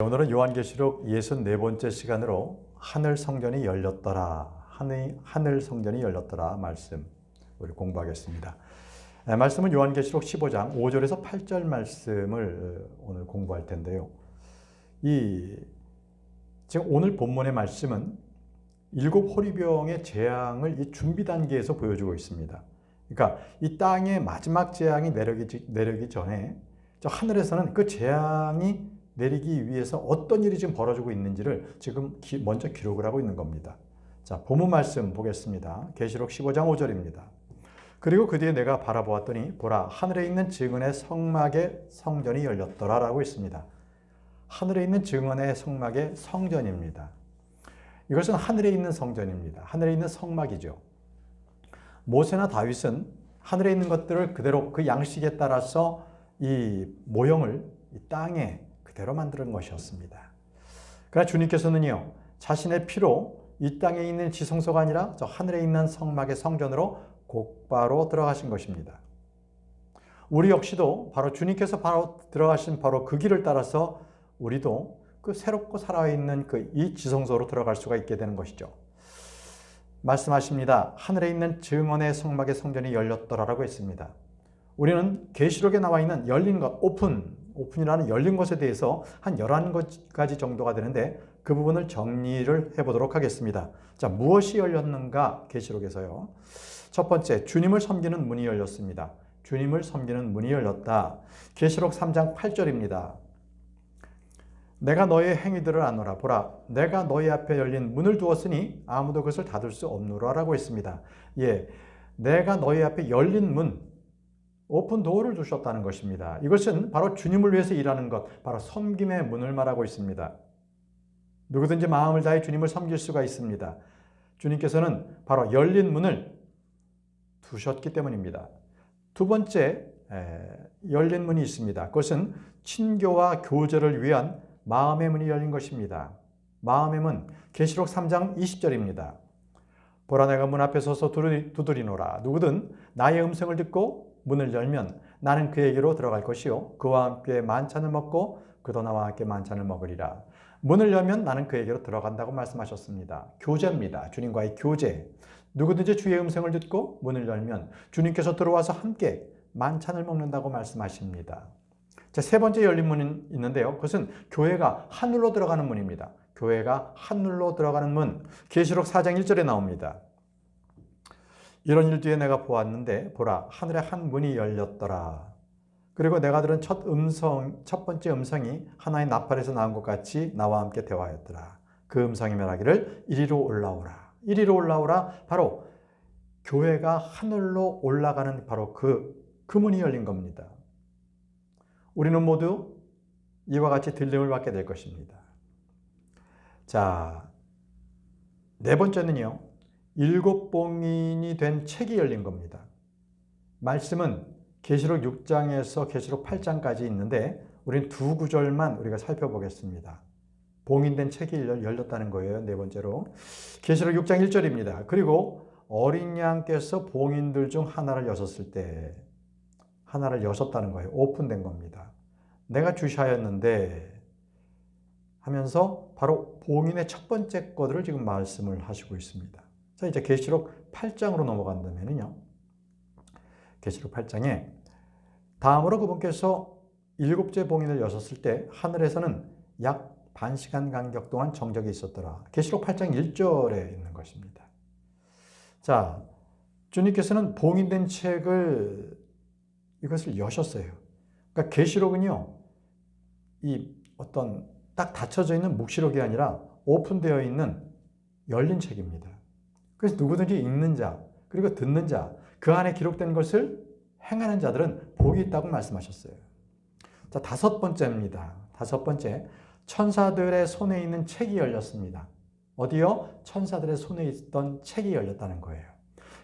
오늘은 요한계시록 64번째 시간으로 하늘 성전이 열렸더라, 하늘 성전이 열렸더라 말씀 우리 공부하겠습니다. 말씀은 요한계시록 15장 5절에서 8절 말씀을 오늘 공부할 텐데요. 지금 오늘 본문의 말씀은 일곱 호리병의 재앙을 이 준비 단계에서 보여주고 있습니다. 그러니까 이 땅의 마지막 재앙이 내리기 전에 저 하늘에서는 그 재앙이 내리기 위해서 어떤 일이 지금 벌어지고 있는지를 지금 먼저 기록을 하고 있는 겁니다. 자, 본문 말씀 보겠습니다. 계시록 15장 5절입니다. 그리고 그 뒤에 내가 바라보았더니 보라, 하늘에 있는 증언의 성막의 성전이 열렸더라 라고 있습니다. 하늘에 있는 증언의 성막의 성전입니다. 이것은 하늘에 있는 성전입니다. 하늘에 있는 성막이죠. 모세나 다윗은 하늘에 있는 것들을 그대로 그 양식에 따라서 이 모형을 이 땅에 그대로 만드는 것이었습니다. 그러나 주님께서는요, 자신의 피로 이 땅에 있는 지성소가 아니라 저 하늘에 있는 성막의 성전으로 곧바로 들어가신 것입니다. 우리 역시도 바로 주님께서 바로 들어가신 바로 그 길을 따라서 우리도 그 새롭고 살아있는 그 이 지성소로 들어갈 수가 있게 되는 것이죠. 말씀하십니다. 하늘에 있는 증언의 성막의 성전이 열렸더라라고 했습니다. 우리는 계시록에 나와 있는 열린 것, 오픈이라는 열린 것에 대해서 한 11가지 정도가 되는데 그 부분을 정리를 해보도록 하겠습니다. 자, 무엇이 열렸는가? 계시록에서요. 첫 번째, 주님을 섬기는 문이 열렸습니다. 주님을 섬기는 문이 열렸다. 계시록 3장 8절입니다. 내가 너의 행위들을 아노라. 보라, 내가 너희 앞에 열린 문을 두었으니 아무도 그것을 닫을 수 없노라 라고 했습니다. 내가 너희 앞에 열린 문, 오픈 도어를 두셨다는 것입니다. 이것은 바로 주님을 위해서 일하는 것, 바로 섬김의 문을 말하고 있습니다. 누구든지 마음을 다해 주님을 섬길 수가 있습니다. 주님께서는 바로 열린 문을 두셨기 때문입니다. 두 번째, 열린 문이 있습니다. 그것은 친교와 교제를 위한 마음의 문이 열린 것입니다. 마음의 문, 계시록 3장 20절입니다. 보라, 내가 문 앞에 서서 두드리노라. 누구든 나의 음성을 듣고 문을 열면 나는 그에게로 들어갈 것이요 그와 함께 만찬을 먹고 그도 나와 함께 만찬을 먹으리라. 문을 열면 나는 그에게로 들어간다고 말씀하셨습니다. 교제입니다. 주님과의 교제. 누구든지 주의 음성을 듣고 문을 열면 주님께서 들어와서 함께 만찬을 먹는다고 말씀하십니다. 자, 세 번째 열린 문이 있는데요. 그것은 교회가 하늘로 들어가는 문입니다. 교회가 하늘로 들어가는 문. 계시록 4장 1절에 나옵니다. 이런 일 뒤에 내가 보았는데 보라, 하늘에 한 문이 열렸더라. 그리고 내가 들은 첫 번째 음성이 하나의 나팔에서 나온 것 같이 나와 함께 대화하였더라. 그 음성이 말하기를 이리로 올라오라. 이리로 올라오라. 바로 교회가 하늘로 올라가는 바로 그 문이 열린 겁니다. 우리는 모두 이와 같이 들림을 받게 될 것입니다. 자, 네 번째는요. 7봉인이 된 책이 열린 겁니다. 말씀은 계시록 6장에서 계시록 8장까지 있는데 우리는 두 구절만 우리가 살펴보겠습니다. 봉인된 책이 열렸다는 거예요. 네 번째로. 계시록 6장 1절입니다. 그리고 어린 양께서 봉인들 중 하나를 여셨을 때 하나를 여셨다는 거예요. 오픈된 겁니다. 내가 주시하였는데 하면서 바로 봉인의 첫 번째 것들을 지금 말씀을 하시고 있습니다. 자, 이제 계시록 8장으로 넘어간다면요. 계시록 8장에 다음으로 그분께서 7째 봉인을 여셨을 때 하늘에서는 약 반 시간 간격 동안 정적이 있었더라. 계시록 8장 1절에 있는 것입니다. 자, 주님께서는 봉인된 책을 이것을 여셨어요. 그러니까 계시록은요, 이 어떤 딱 닫혀져 있는 묵시록이 아니라 오픈되어 있는 열린 책입니다. 그래서 누구든지 읽는 자, 그리고 듣는 자, 그 안에 기록된 것을 행하는 자들은 복이 있다고 말씀하셨어요. 자, 다섯 번째입니다. 다섯 번째, 천사들의 손에 있는 책이 열렸습니다. 어디요? 천사들의 손에 있던 책이 열렸다는 거예요.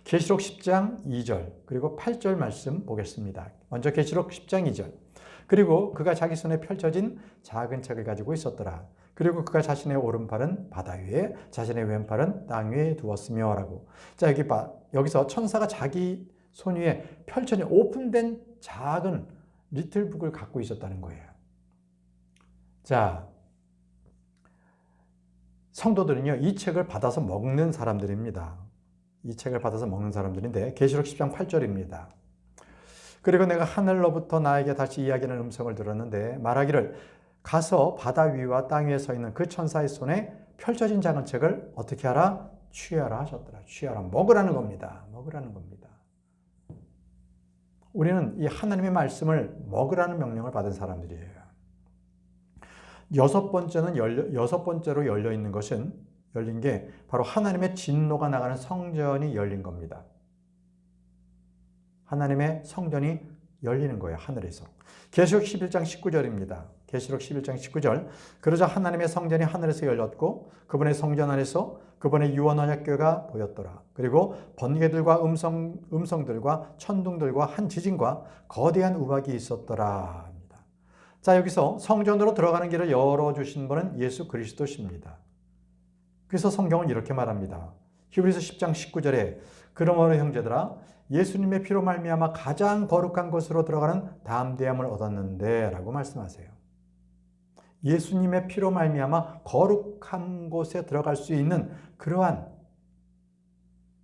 계시록 10장 2절 그리고 8절 말씀 보겠습니다. 먼저 계시록 10장 2절. 그리고 그가 자기 손에 펼쳐진 작은 책을 가지고 있었더라. 그리고 그가 자신의 오른팔은 바다 위에 자신의 왼팔은 땅 위에 두었으며 라고. 자, 여기서 천사가 자기 손 위에 펼쳐진 오픈된 작은 리틀북을 갖고 있었다는 거예요. 자, 성도들은요, 이 책을 받아서 먹는 사람들입니다. 이 책을 받아서 먹는 사람들인데 계시록 10장 8절입니다. 그리고 내가 하늘로부터 나에게 다시 이야기하는 음성을 들었는데 말하기를 가서 바다 위와 땅 위에 서 있는 그 천사의 손에 펼쳐진 작은 책을 어떻게 하라? 취하라 하셨더라. 취하라. 먹으라는 겁니다. 먹으라는 겁니다. 우리는 이 하나님의 말씀을 먹으라는 명령을 받은 사람들이에요. 여섯 번째로 열려 있는 것은 열린 게 바로 하나님의 진노가 나가는 성전이 열린 겁니다. 하나님의 성전이 열리는 거예요. 하늘에서. 계시록 11장 19절입니다. 계시록 11장 19절. 그러자 하나님의 성전이 하늘에서 열렸고 그분의 성전 안에서 그분의 유언 언약궤가 보였더라. 그리고 번개들과 음성들과 천둥들과 한 지진과 거대한 우박이 있었더라. 자, 여기서 성전으로 들어가는 길을 열어주신 분은 예수 그리스도십니다. 그래서 성경은 이렇게 말합니다. 히브리서 10장 19절에 그러므로 형제들아 예수님의 피로 말미암아 가장 거룩한 곳으로 들어가는 담대함을 얻었는데 라고 말씀하세요. 예수님의 피로 말미암아 거룩한 곳에 들어갈 수 있는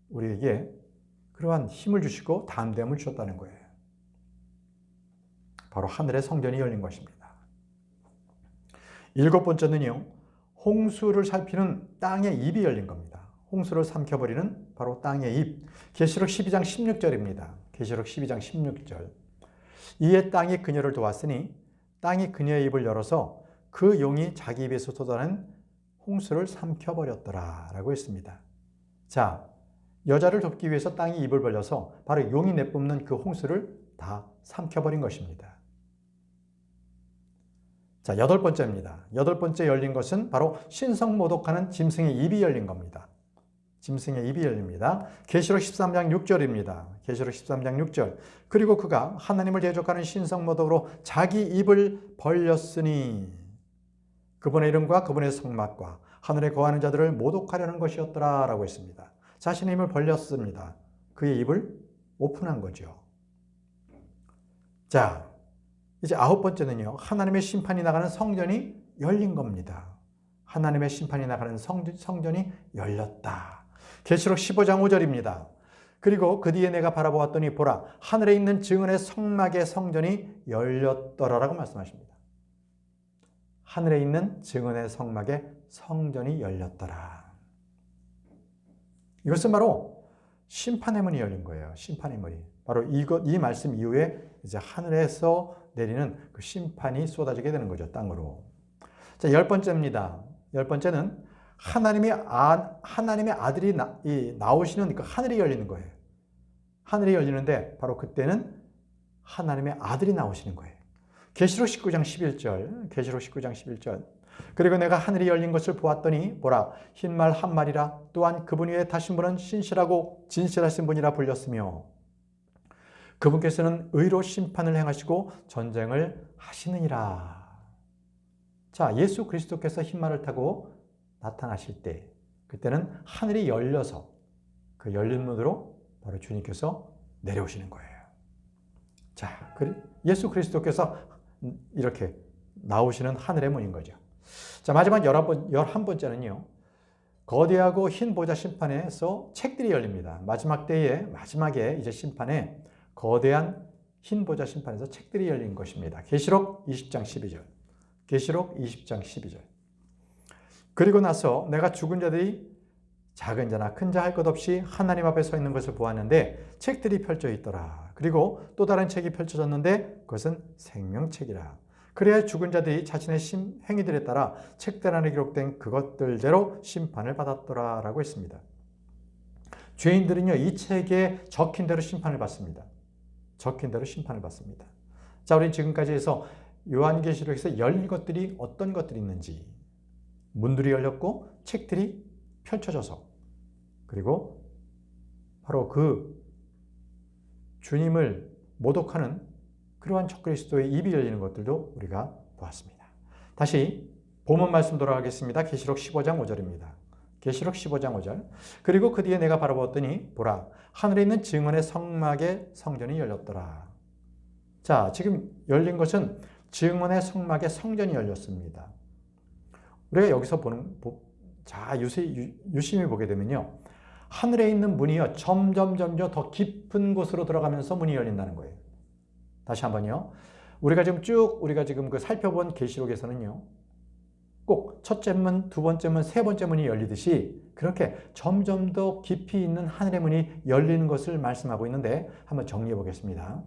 우리에게 그러한 힘을 주시고 담대함을 주셨다는 거예요. 바로 하늘의 성전이 열린 것입니다. 일곱 번째는요, 홍수를 살피는 땅의 입이 열린 겁니다. 홍수를 삼켜버리는 바로 땅의 입. 계시록 12장 16절입니다. 계시록 12장 16절. 이에 땅이 그녀를 도왔으니 땅이 그녀의 입을 열어서 그 용이 자기 입에서 쏟아낸 홍수를 삼켜버렸더라 라고 했습니다. 자, 여자를 돕기 위해서 땅이 입을 벌려서 바로 용이 내뿜는 그 홍수를 다 삼켜버린 것입니다. 자, 여덟 번째입니다. 여덟 번째 열린 것은 바로 신성 모독하는 짐승의 입이 열린 겁니다. 짐승의 입이 열립니다. 계시록 13장 6절입니다. 계시록 13장 6절. 그리고 그가 하나님을 대적하는 신성 모독으로 자기 입을 벌렸으니 그분의 이름과 그분의 성막과 하늘에 거하는 자들을 모독하려는 것이었더라 라고 했습니다. 자신의 입을 벌렸습니다. 그의 입을 오픈한 거죠. 자, 이제 아홉 번째는요. 하나님의 심판이 나가는 성전이 열린 겁니다. 하나님의 심판이 나가는 성전이 열렸다. 계시록 15장 5절입니다. 그리고 그 뒤에 내가 바라보았더니 보라 하늘에 있는 증언의 성막의 성전이 열렸더라라고 말씀하십니다. 하늘에 있는 증언의 성막의 성전이 열렸더라. 이것은 바로 심판의 문이 열린 거예요. 심판의 문이. 바로 이 말씀 이후에 이제 하늘에서 내리는 그 심판이 쏟아지게 되는 거죠. 땅으로. 자, 열 번째입니다. 열 번째는 하나님의 아들이 나오시는 그 하늘이 열리는 거예요. 하늘이 열리는데 바로 그때는 하나님의 아들이 나오시는 거예요. 계시록 19장 11절. 계시록 19장 11절. 그리고 내가 하늘이 열린 것을 보았더니 보라 흰말 한 마리라 또한 그분 위에 타신 분은 신실하고 진실하신 분이라 불렸으며 그분께서는 의로 심판을 행하시고 전쟁을 하시느니라. 자, 예수 그리스도께서 흰말을 타고 나타나실 때 그때는 하늘이 열려서 그 열린 문으로 바로 주님께서 내려오시는 거예요. 자, 예수 그리스도께서 이렇게 나오시는 하늘의 문인 거죠. 자, 마지막 11번째는요. 거대하고 흰 보좌 심판에서 책들이 열립니다. 마지막 때에 마지막에 이제 심판에 거대한 흰 보좌 심판에서 책들이 열린 것입니다. 계시록 20장 12절. 계시록 20장 12절. 그리고 나서 내가 죽은 자들이 작은 자나 큰 자 할 것 없이 하나님 앞에 서 있는 것을 보았는데 책들이 펼쳐 있더라. 그리고 또 다른 책이 펼쳐졌는데 그것은 생명책이라. 그래야 죽은 자들이 자신의 행위들에 따라 책들 안에 기록된 그것들대로 심판을 받았더라 라고 했습니다. 죄인들은요 이 책에 적힌 대로 심판을 받습니다. 적힌 대로 심판을 받습니다. 자, 우리는 지금까지 해서 요한계시록에서 열린 것들이 어떤 것들이 있는지, 문들이 열렸고 책들이 펼쳐져서, 그리고 바로 그 주님을 모독하는 그러한 적그리스도의 입이 열리는 것들도 우리가 보았습니다. 다시 본문 말씀 돌아가겠습니다. 계시록 15장 5절입니다. 계시록 15장 5절. 그리고 그 뒤에 내가 바라보았더니 보라 하늘에 있는 증언의 성막의 성전이 열렸더라. 자, 지금 열린 것은 증언의 성막의 성전이 열렸습니다. 우리가 여기서 자, 유심히 보게 되면요. 하늘에 있는 문이요. 점점 더 깊은 곳으로 들어가면서 문이 열린다는 거예요. 다시 한번요. 우리가 지금 그 살펴본 계시록에서는요. 꼭 첫째 문, 두 번째 문, 세 번째 문이 열리듯이 그렇게 점점 더 깊이 있는 하늘의 문이 열리는 것을 말씀하고 있는데 한번 정리해 보겠습니다.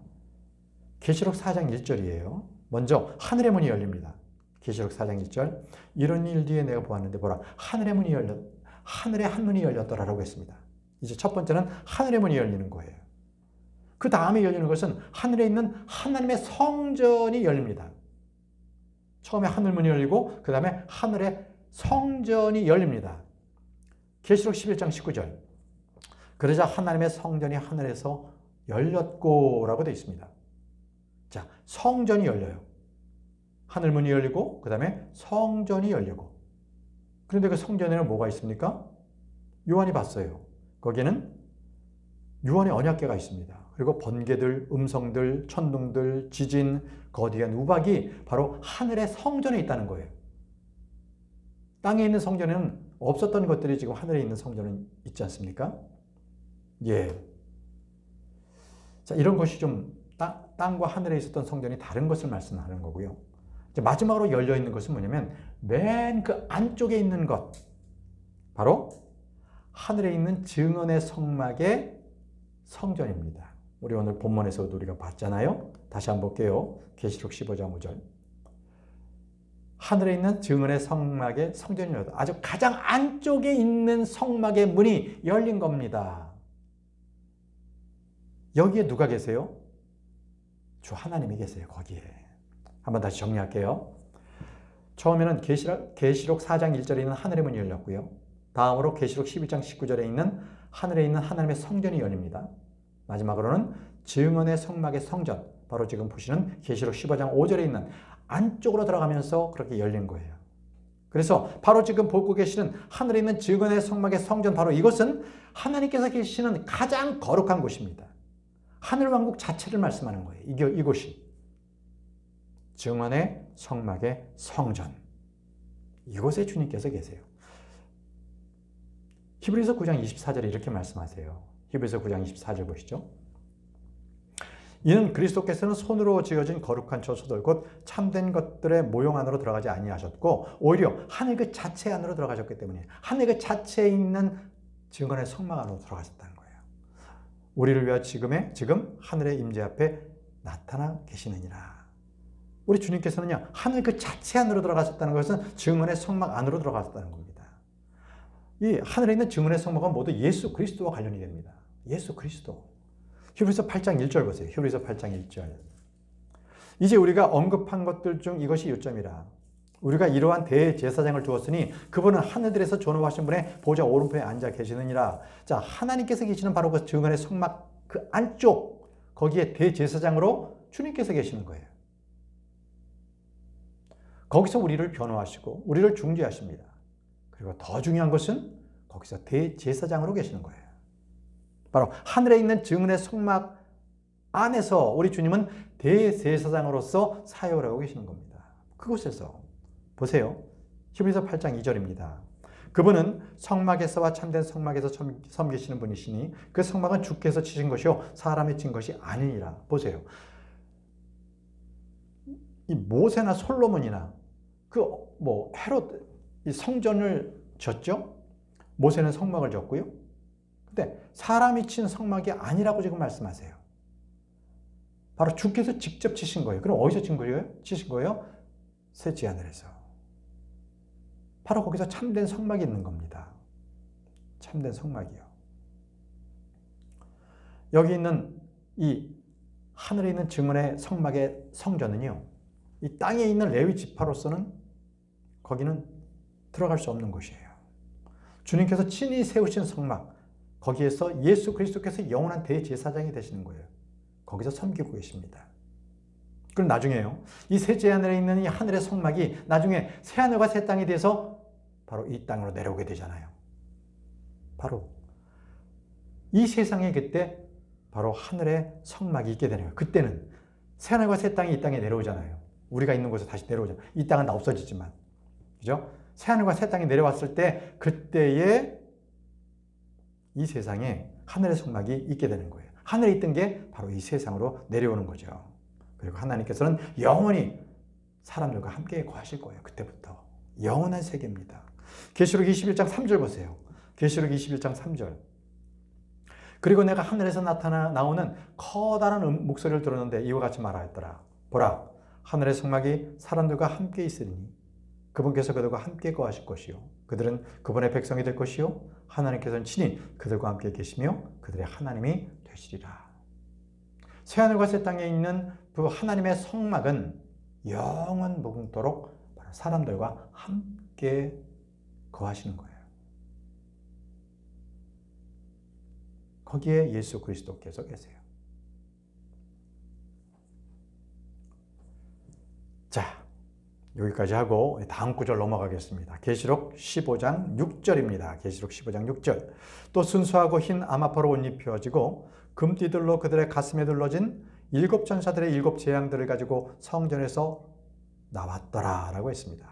계시록 4장 1절이에요. 먼저 하늘의 문이 열립니다. 계시록 4장 1절. 이런 일 뒤에 내가 보았는데 보라, 하늘의 한 문이 열렸더라라고 했습니다. 이제 첫 번째는 하늘의 문이 열리는 거예요. 그 다음에 열리는 것은 하늘에 있는 하나님의 성전이 열립니다. 처음에 하늘문이 열리고 그 다음에 하늘의 성전이 열립니다. 계시록 11장 19절. 그러자 하나님의 성전이 하늘에서 열렸고 라고 되어 있습니다. 자, 성전이 열려요. 하늘문이 열리고 그 다음에 성전이 열리고. 그런데 그 성전에는 뭐가 있습니까? 요한이 봤어요. 거기에는 유언의 언약궤가 있습니다. 그리고 번개들, 음성들, 천둥들, 지진, 거대한 우박이 바로 하늘의 성전에 있다는 거예요. 땅에 있는 성전에는 없었던 것들이 지금 하늘에 있는 성전은 있지 않습니까? 예. 자, 이런 것이 좀 땅과 하늘에 있었던 성전이 다른 것을 말씀하는 거고요. 이제 마지막으로 열려 있는 것은 뭐냐면 맨 그 안쪽에 있는 것, 바로 하늘에 있는 증언의 성막의 성전입니다. 우리 오늘 본문에서도 우리가 봤잖아요. 다시 한번 볼게요. 계시록 15장 5절. 하늘에 있는 증언의 성막의 성전이 열렸다. 아주 가장 안쪽에 있는 성막의 문이 열린 겁니다. 여기에 누가 계세요? 주 하나님이 계세요. 거기에. 한번 다시 정리할게요. 처음에는 계시록 4장 1절에 있는 하늘의 문이 열렸고요. 다음으로 계시록 11장 19절에 있는 하늘에 있는 하나님의 성전이 열립니다. 마지막으로는 증언의 성막의 성전, 바로 지금 보시는 계시록 15장 5절에 있는 안쪽으로 들어가면서 그렇게 열린 거예요. 그래서 바로 지금 보고 계시는 하늘에 있는 증언의 성막의 성전, 바로 이것은 하나님께서 계시는 가장 거룩한 곳입니다. 하늘왕국 자체를 말씀하는 거예요. 이곳이. 증언의 성막의 성전. 이곳에 주님께서 계세요. 히브리서 9장 24절에 이렇게 말씀하세요. 히브리서 9장 24절 보시죠. 이는 그리스도께서는 손으로 지어진 거룩한 처소들 곧 참된 것들의 모형 안으로 들어가지 아니하셨고 오히려 하늘 그 자체 안으로 들어가셨기 때문에 하늘 그 자체에 있는 증언의 성막 안으로 들어가셨다는 거예요. 우리를 위하여 지금 하늘의 임재 앞에 나타나 계시느니라. 우리 주님께서는요, 하늘 그 자체 안으로 들어가셨다는 것은 증언의 성막 안으로 들어가셨다는 겁니다. 이 하늘에 있는 증언의 성막은 모두 예수 그리스도와 관련이 됩니다. 예수 그리스도. 히브리서 8장 1절 보세요. 히브리서 8장 1절. 이제 우리가 언급한 것들 중 이것이 요점이라. 우리가 이러한 대제사장을 두었으니 그분은 하늘들에서 존귀하신 분의 보좌 오른편에 앉아 계시느니라. 자, 하나님께서 계시는 바로 그 증언의 성막 그 안쪽, 거기에 대제사장으로 주님께서 계시는 거예요. 거기서 우리를 변호하시고 우리를 중재하십니다. 그리고 더 중요한 것은 거기서 대제사장으로 계시는 거예요. 바로 하늘에 있는 증언의 성막 안에서 우리 주님은 대제사장으로서 사역을 하고 계시는 겁니다. 그곳에서 보세요. 히브리서 8장 2절입니다. 그분은 성막에서와 참된 성막에서 섬기시는 분이시니 그 성막은 주께서 치신 것이요 사람이 친 것이 아니니라. 보세요. 이 모세나 솔로몬이나 헤롯 이 성전을 졌죠. 모세는 성막을 졌고요. 근데 사람이 친 성막이 아니라고 지금 말씀하세요. 바로 주께서 직접 치신 거예요. 그럼 어디서 치신 거예요? 셋째 하늘에서. 바로 거기서 참된 성막이 있는 겁니다. 참된 성막이요. 여기 있는 이 하늘에 있는 증언의 성막의 성전은요, 이 땅에 있는 레위 지파로서는 거기는 들어갈 수 없는 곳이에요. 주님께서 친히 세우신 성막, 거기에서 예수 그리스도께서 영원한 대제사장이 되시는 거예요. 거기서 섬기고 계십니다. 그럼 나중에요, 이 셋째 하늘에 있는 이 하늘의 성막이 나중에 새 하늘과 새 땅이 돼서 바로 이 땅으로 내려오게 되잖아요. 바로 이 세상에 그때 바로 하늘의 성막이 있게 되는 거예요. 그때는 새 하늘과 새 땅이 이 땅에 내려오잖아요. 우리가 있는 곳에 다시 내려오잖아요. 이 땅은 다 없어지지만, 그죠? 새하늘과 새 땅이 내려왔을 때 그때에 이 세상에 하늘의 성막이 있게 되는 거예요. 하늘에 있던 게 바로 이 세상으로 내려오는 거죠. 그리고 하나님께서는 영원히 사람들과 함께 거하실 거예요. 그때부터. 영원한 세계입니다. 계시록 21장 3절 보세요. 계시록 21장 3절. 그리고 내가 하늘에서 나오는 커다란 목소리를 들었는데 이와 같이 말하였더라. 보라, 하늘의 성막이 사람들과 함께 있으리니 그분께서 그들과 함께 거하실 것이요. 그들은 그분의 백성이 될 것이요. 하나님께서는 친히 그들과 함께 계시며 그들의 하나님이 되시리라. 새하늘과 새 땅에 있는 그 하나님의 성막은 영원 무궁토록 사람들과 함께 거하시는 거예요. 거기에 예수 그리스도께서 계세요. 자, 여기까지 하고 다음 구절 넘어가겠습니다. 계시록 15장 6절입니다. 계시록 15장 6절. 또 순수하고 흰 아마포로 옷 입혀지고 금띠들로 그들의 가슴에 둘러진 7 천사들의 7 재앙들을 가지고 성전에서 나왔더라 라고 했습니다.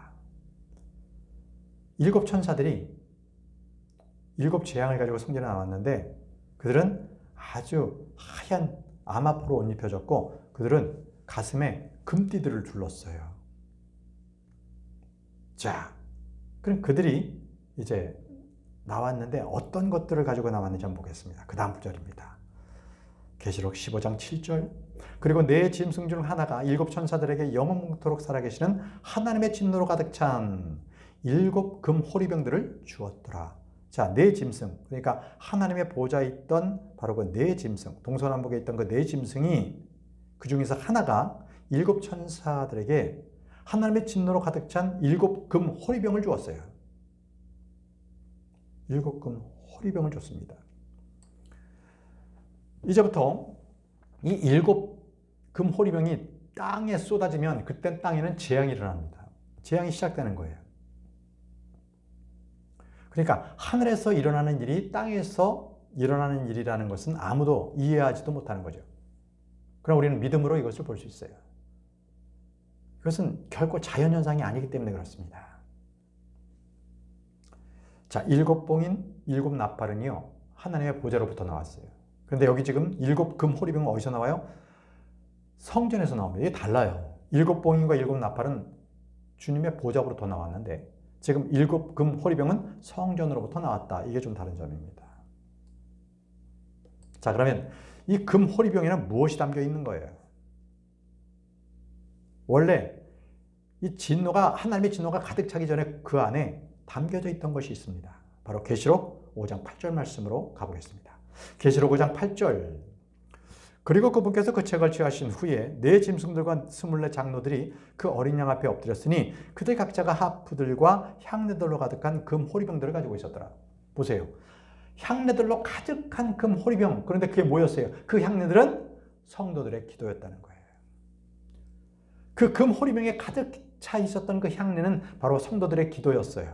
7 천사들이 7 재앙을 가지고 성전에 나왔는데 그들은 아주 하얀 아마포로 옷 입혀졌고 그들은 가슴에 금띠들을 둘렀어요. 자, 그럼 그들이 이제 나왔는데 어떤 것들을 가지고 나왔는지 한번 보겠습니다. 그 다음 구절입니다. 계시록 15장 7절. 그리고 네 짐승 중 하나가 7 천사들에게 영원토록 살아계시는 하나님의 진노로 가득 찬 7 금 호리병들을 주었더라. 자, 네 짐승. 그러니까 하나님의 보좌에 있던 바로 그 네 짐승, 동서남북에 있던 그 네 짐승이 그 중에서 하나가 7 천사들에게 하나님의 진노로 가득 찬 7 금 호리병을 주었어요. 7 금 호리병을 줬습니다. 이제부터 이 7 금 호리병이 땅에 쏟아지면 그때 땅에는 재앙이 일어납니다. 재앙이 시작되는 거예요. 그러니까 하늘에서 일어나는 일이 땅에서 일어나는 일이라는 것은 아무도 이해하지도 못하는 거죠. 그럼 우리는 믿음으로 이것을 볼 수 있어요. 이것은 결코 자연현상이 아니기 때문에 그렇습니다. 자, 7 봉인 7 나팔은요, 하나님의 보좌로부터 나왔어요. 그런데 여기 지금 7 금 호리병은 어디서 나와요? 성전에서 나옵니다. 이게 달라요. 7 봉인과 7 나팔은 주님의 보좌로부터 나왔는데 지금 7 금 호리병은 성전으로부터 나왔다. 이게 좀 다른 점입니다. 자, 그러면 이 금 호리병에는 무엇이 담겨 있는 거예요? 원래 이 진노가, 하나님의 진노가 가득 차기 전에 그 안에 담겨져 있던 것이 있습니다. 바로 계시록 5장 8절 말씀으로 가보겠습니다. 계시록 5장 8절. 그리고 그분께서 그 책을 취하신 후에 네 짐승들과 24 장로들이 그 어린 양 앞에 엎드렸으니 그들 각자가 하프들과 향내들로 가득한 금 호리병들을 가지고 있었더라. 보세요. 향내들로 가득한 금 호리병. 그런데 그게 뭐였어요? 그 향내들은 성도들의 기도였다는 거예요. 그 금 호리병에 가득 차 있었던 그 향내는 바로 성도들의 기도였어요.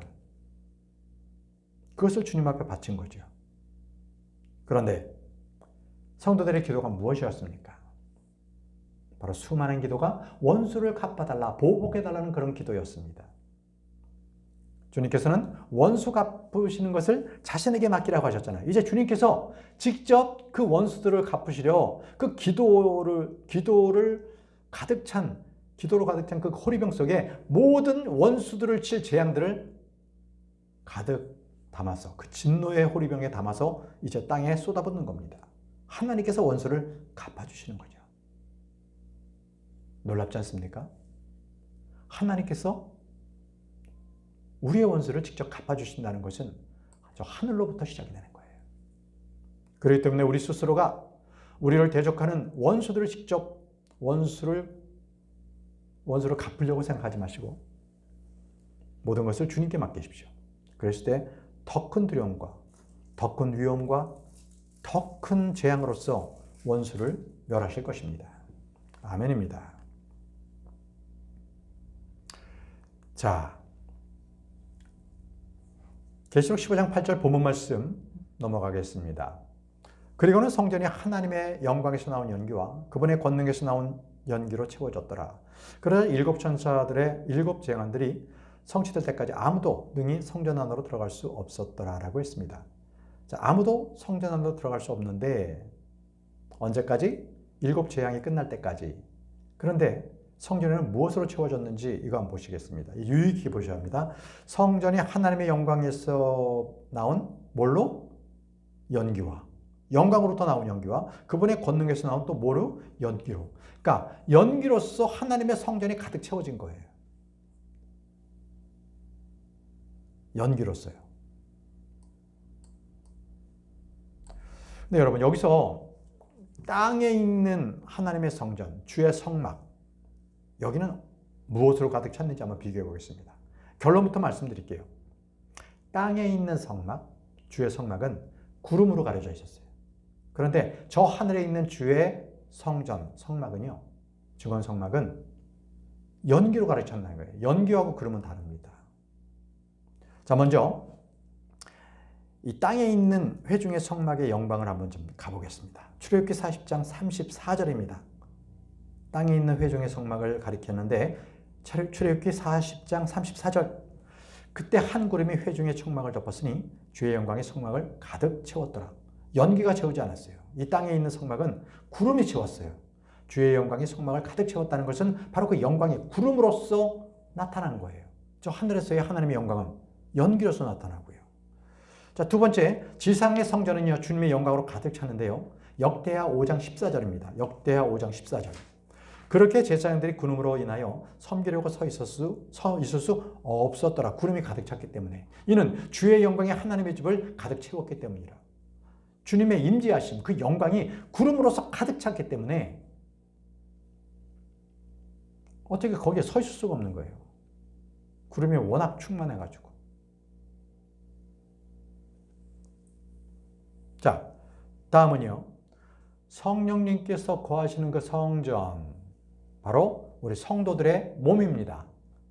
그것을 주님 앞에 바친 거죠. 그런데 성도들의 기도가 무엇이었습니까? 바로 수많은 기도가 원수를 갚아달라, 보복해달라는 그런 기도였습니다. 주님께서는 원수 갚으시는 것을 자신에게 맡기라고 하셨잖아요. 이제 주님께서 직접 그 원수들을 갚으시려 그 기도로 가득 찬 그 호리병 속에 모든 원수들을 칠 재앙들을 가득 담아서 그 진노의 호리병에 담아서 이제 땅에 쏟아붓는 겁니다. 하나님께서 원수를 갚아주시는 거죠. 놀랍지 않습니까? 하나님께서 우리의 원수를 직접 갚아주신다는 것은 저 하늘로부터 시작이 되는 거예요. 그렇기 때문에 우리 스스로가 우리를 대적하는 원수들을 직접 원수를 갚으려고 생각하지 마시고 모든 것을 주님께 맡기십시오. 그랬을 때 더 큰 두려움과 더 큰 위험과 더 큰 재앙으로서 원수를 멸하실 것입니다. 아멘입니다. 자, 계시록 15장 8절 본문 말씀 넘어가겠습니다. 그리고는 성전이 하나님의 영광에서 나온 연기와 그분의 권능에서 나온 연기로 채워졌더라. 그러자 7 천사들의 7 재앙들이 성취될 때까지 아무도 능히 성전 안으로 들어갈 수 없었더라라고 했습니다. 자, 아무도 성전 안으로 들어갈 수 없는데 언제까지? 7 재앙이 끝날 때까지. 그런데 성전에는 무엇으로 채워졌는지 이거 한번 보시겠습니다. 유익히 보셔야 합니다. 성전이 하나님의 영광에서 나온 뭘로? 연기와. 영광으로부터 나온 연기와 그분의 권능에서 나온 또 뭐로? 연기로. 그러니까 연기로서 하나님의 성전이 가득 채워진 거예요. 연기로서요. 근데 여러분 여기서 땅에 있는 하나님의 성전, 주의 성막 여기는 무엇으로 가득 찼는지 한번 비교해 보겠습니다. 결론부터 말씀드릴게요. 땅에 있는 성막, 주의 성막은 구름으로 가려져 있었어요. 그런데 저 하늘에 있는 주의 성전, 성막은요. 증언 성막은 연기로 가득 찼다는 거예요. 연기하고 구름은 다릅니다. 자, 먼저 이 땅에 있는 회중의 성막의 영광을 한번 좀 가보겠습니다. 출애굽기 40장 34절입니다. 땅에 있는 회중의 성막을 가리켰는데 출애굽기 40장 34절 그때 한 구름이 회중의 성막을 덮었으니 주의 영광이 성막을 가득 채웠더라. 연기가 채우지 않았어요. 이 땅에 있는 성막은 구름이 채웠어요. 주의 영광이 성막을 가득 채웠다는 것은 바로 그 영광이 구름으로써 나타난 거예요. 저 하늘에서의 하나님의 영광은 연기로서 나타나고요. 자, 두 번째, 지상의 성전은요, 주님의 영광으로 가득 찼는데요. 역대하 5장 14절입니다. 역대하 5장 14절. 그렇게 제사장들이 구름으로 인하여 섬기려고 서 있을 수 없었더라. 구름이 가득 찼기 때문에. 이는 주의 영광이 하나님의 집을 가득 채웠기 때문이라. 주님의 임재하심, 그 영광이 구름으로서 가득 찼기 때문에 어떻게 거기에 서 있을 수가 없는 거예요. 구름이 워낙 충만해가지고. 자, 다음은요. 성령님께서 거하시는 그 성전, 바로 우리 성도들의 몸입니다.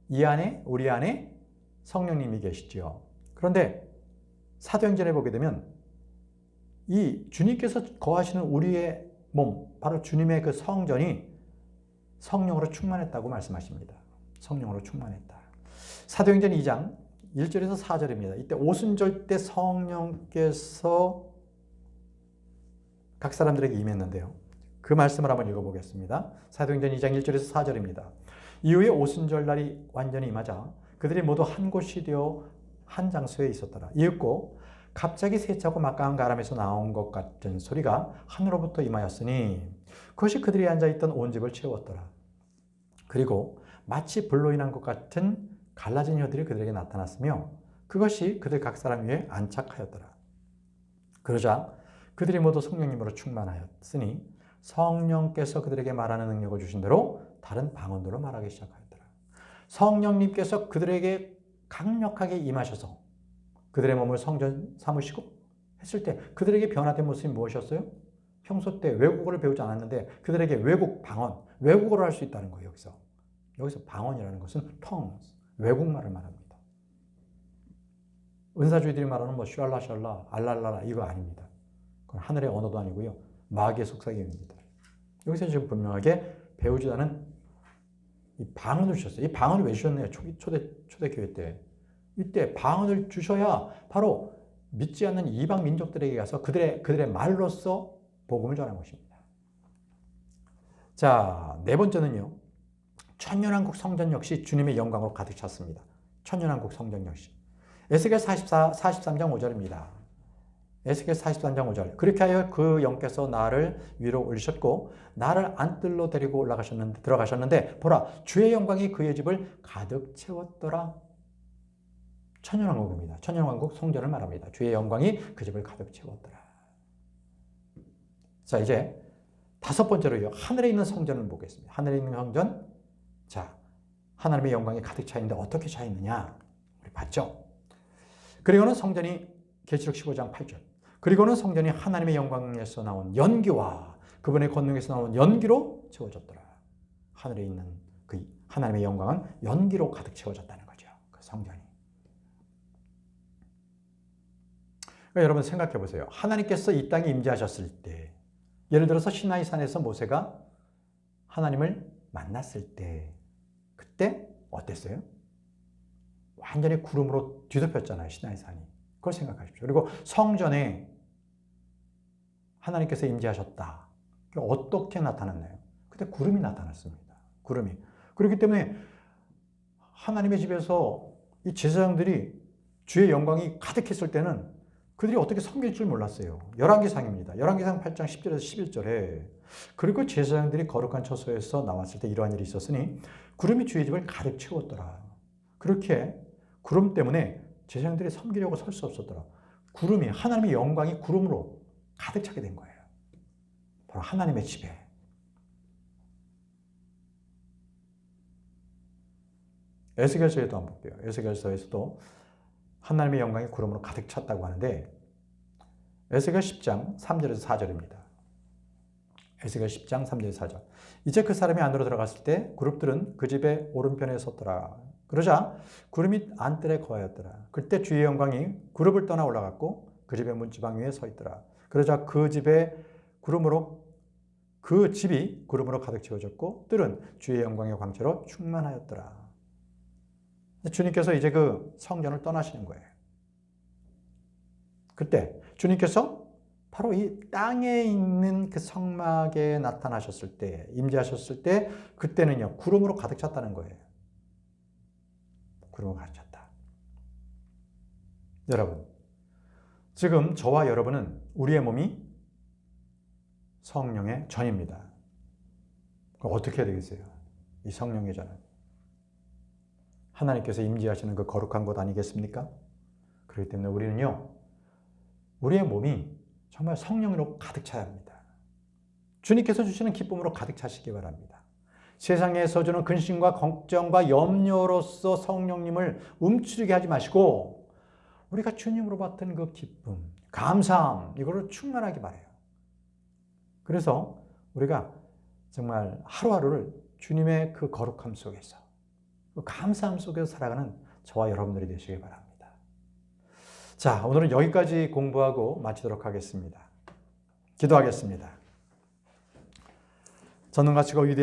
이 안에, 우리 안에 성령님이 계시죠. 그런데 사도행전에 보게 되면 이 주님께서 거하시는 우리의 몸, 바로 주님의 그 성전이 성령으로 충만했다고 말씀하십니다. 성령으로 충만했다. 사도행전 2장 1절에서 4절입니다. 이때 오순절 때 성령께서 각 사람들에게 임했는데요. 그 말씀을 한번 읽어보겠습니다. 사도행전 2장 1절에서 4절입니다. 이후에 오순절 날이 완전히 임하자 그들이 모두 한 곳이 되어 한 장소에 있었더라. 이윽고 갑자기 세차고 막강한 바람에서 나온 것 같은 소리가 하늘로부터 임하였으니 그것이 그들이 앉아있던 온 집을 채웠더라. 그리고 마치 불로 인한 것 같은 갈라진 혀들이 그들에게 나타났으며 그것이 그들 각 사람 위에 안착하였더라. 그러자 그들이 모두 성령님으로 충만하였으니 성령께서 그들에게 말하는 능력을 주신 대로 다른 방언으로 말하기 시작하였더라. 성령님께서 그들에게 강력하게 임하셔서 그들의 몸을 성전 삼으시고 했을 때 그들에게 변화된 모습이 무엇이었어요? 평소 때 외국어를 배우지 않았는데 그들에게 외국 방언, 외국어를 할 수 있다는 거예요. 여기서 방언이라는 것은 tongues, 외국말을 말합니다. 은사주의들이 말하는 뭐 샬라, 알랄라라 이거 아닙니다. 그건 하늘의 언어도 아니고요. 마귀의 속삭임입니다. 여기서 지금 분명하게 배우지 않은 이 방언을 주셨어요. 이 방언을 왜 주셨나요? 초대교회 때. 이때 방언을 주셔야 바로 믿지 않는 이방 민족들에게 가서 그들의 말로써 복음을 전한 것입니다. 자, 네 번째는요. 천년왕국 성전 역시 주님의 영광으로 가득 찼습니다. 천년왕국 성전 역시. 에스겔 43장 5절입니다. 에스겔 43장 5절. 그렇게 하여 그 영께서 나를 위로 올리셨고 나를 안뜰로 데리고 들어가셨는데 보라 주의 영광이 그의 집을 가득 채웠더라. 천년왕국입니다. 천년왕국 성전을 말합니다. 주의 영광이 그 집을 가득 채웠더라. 자, 이제 다섯 번째로요. 하늘에 있는 성전을 보겠습니다. 하늘에 있는 성전. 자, 하나님의 영광이 가득 차 있는데 어떻게 차 있느냐? 우리 봤죠? 그리고는 성전이 계시록 15장 8절. 그리고는 성전이 하나님의 영광에서 나온 연기와 그분의 권능에서 나온 연기로 채워졌더라. 하늘에 있는 그 하나님의 영광은 연기로 가득 채워졌다는 거죠. 그 성전이. 그러니까 여러분 생각해 보세요. 하나님께서 이 땅에 임재하셨을 때, 예를 들어서 시나이 산에서 모세가 하나님을 만났을 때, 그때 어땠어요? 완전히 구름으로 뒤덮였잖아요. 시나이 산이. 그걸 생각하십시오. 그리고 성전에 하나님께서 임재하셨다. 어떻게 나타났나요? 그때 구름이 나타났습니다. 구름이. 그렇기 때문에 하나님의 집에서 이 제사장들이 주의 영광이 가득했을 때는 그들이 어떻게 섬길 줄 몰랐어요. 열왕기상입니다. 열왕기상 8장 10절에서 11절에 그리고 제사장들이 거룩한 처소에서 나왔을 때 이러한 일이 있었으니 구름이 주의 집을 가득 채웠더라. 그렇게 구름 때문에 제사장들이 섬기려고 설 수 없었더라. 구름이, 하나님의 영광이 구름으로 가득 차게 된 거예요. 바로 하나님의 집에. 에스겔서에도 한번 볼게요. 에스겔서에서도 하나님의 영광이 구름으로 가득 찼다고 하는데 에스겔 10장 3절에서 4절입니다. 에스겔 10장 3절에서 4절. 이제 그 사람이 안으로 들어갔을 때 그룹들은 그 집의 오른편에 섰더라. 그러자 구름이 안뜰에 거하였더라. 그때 주의 영광이 그룹을 떠나 올라갔고 그 집의 문지방 위에 서 있더라. 그러자 그 집이 구름으로 가득 채워졌고 뜰은 주의 영광의 광채로 충만하였더라. 주님께서 이제 그 성전을 떠나시는 거예요. 그때 주님께서 바로 이 땅에 있는 그 성막에 나타나셨을 때, 임재하셨을 때, 그때는요, 구름으로 가득 찼다는 거예요. 구름으로 가득 찼다. 여러분, 지금 저와 여러분은 우리의 몸이 성령의 전입니다. 어떻게 해야 되겠어요? 이 성령의 전은. 하나님께서 임재하시는 그 거룩한 곳 아니겠습니까? 그렇기 때문에 우리는요, 우리의 몸이 정말 성령으로 가득 차야 합니다. 주님께서 주시는 기쁨으로 가득 차시기 바랍니다. 세상에서 주는 근심과 걱정과 염려로서 성령님을 움츠리게 하지 마시고 우리가 주님으로 받은 그 기쁨, 감사함 이거를 충만하게 바라요. 그래서 우리가 정말 하루하루를 주님의 그 거룩함 속에서 그 감사함 속에서 살아가는 저와 여러분들이 되시길 바랍니다. 자, 오늘은 여기까지 공부하고 마치도록 하겠습니다. 기도하겠습니다. 전능하시고 위대하신